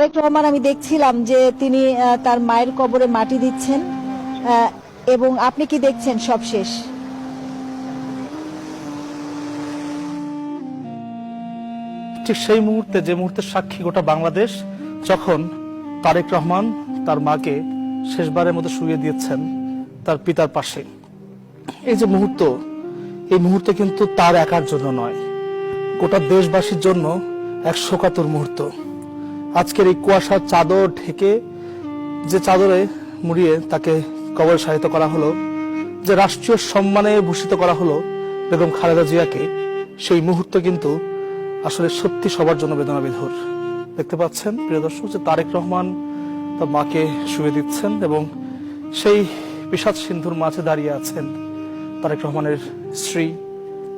তারেক রহমান আমি দেখছিলাম যে তিনি তার মায়ের কবরে মাটি দিচ্ছেন এবং আপনি কি দেখছেন সব শেষ? ঠিক সেই মুহূর্তে যে মুহূর্তের সাক্ষী গোটা বাংলাদেশ, যখন তারেক রহমান তার মাকে শেষবারের মতো শুইয়ে দিয়েছেন তার পিতার পাশে। এই যে মুহূর্ত, এই মুহূর্তে কিন্তু তার একার জন্য নয়, গোটা দেশবাসীর জন্য এক শোকাতুর মুহূর্ত। আজকের এই কুয়াশার চাদর ঢেকে যে চাদরে মুড়িয়ে তাকে কবরে শায়িত করা হলো, যে রাষ্ট্রীয় সম্মানে ভূষিত করা হলো বেগম খালেদা জিয়াকে, সেই মুহূর্ত কিন্তু আসলে সত্যি সবার জন্য বেদনা বিধুর। দেখতে পাচ্ছেন প্রিয় দর্শক যে তারেক রহমান তার মাকে শুয়ে দিচ্ছেন এবং সেই বিষাদ সিন্ধুর মাঝে দাঁড়িয়ে আছেন তারেক রহমানের স্ত্রী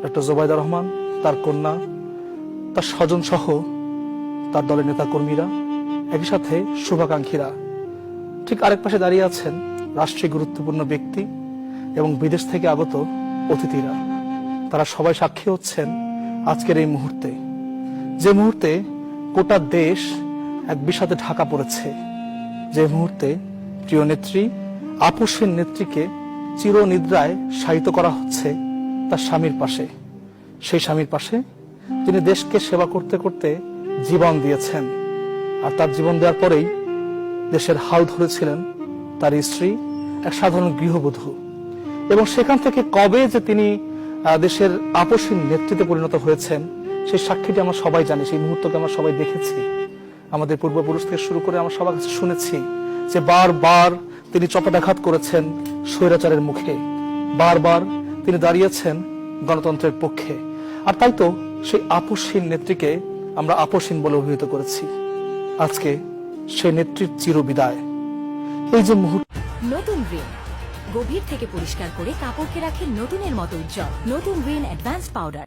ডক্টর জোবাইদা রহমান, তার কন্যা, তার স্বজন সহ তার দলের নেতা কর্মীরা, একই সাথে শুভাকাঙ্ক্ষীরা। ঠিক আরেক পাশে দাঁড়িয়ে আছেন রাষ্ট্রীয় গুরুত্বপূর্ণ ব্যক্তি এবং বিদেশ থেকে আগত অতিথিরা। তারা সবাই সাক্ষী হচ্ছেন আজকের এই মুহূর্তে, যে মুহূর্তে গোটা দেশ এক বিষাদে ঢাকা পড়েছে, যে মুহূর্তে প্রিয় নেত্রী, আপসের নেত্রীকে চিরনিদ্রায় শায়িত করা হচ্ছে তার স্বামীর পাশে, সেই স্বামীর পাশে যিনি দেশকে সেবা করতে করতে জীবন দিয়েছেন। আর তার জীবন দেওয়ার পরেই দেশের হাল ধরেছিলেন তার স্ত্রী, এক সাধারণ গৃহবধূ। এবং সেখান থেকে কবে যে তিনি দেশের আপসীন নেতৃত্বে পরিণত হয়েছেন, সেই সাক্ষীটি আমরা সবাই জানি, সেই মুহূর্তকে আমরা সবাই দেখেছি। আমাদের পূর্বপুরুষ থেকে শুরু করে আমরা সবার কাছে শুনেছি যে বারবার তিনি চপাটাঘাত করেছেন স্বৈরাচারের মুখে, বারবার তিনি দাঁড়িয়েছেন গণতন্ত্রের পক্ষে। আর তাই তো সেই আপসীন নেত্রীকে আমরা আপসীন বলে অভিহিত করেছি। আজকে সেই নেত্রীর চিরবিদায়। এই যে মুহূর্ত, নতুন রিন গভীর থেকে পরিষ্কার করে কাপড়কে রাখে নতুনের মতো উজ্জ্বল। নতুন রিন অ্যাডভান্স পাউডার।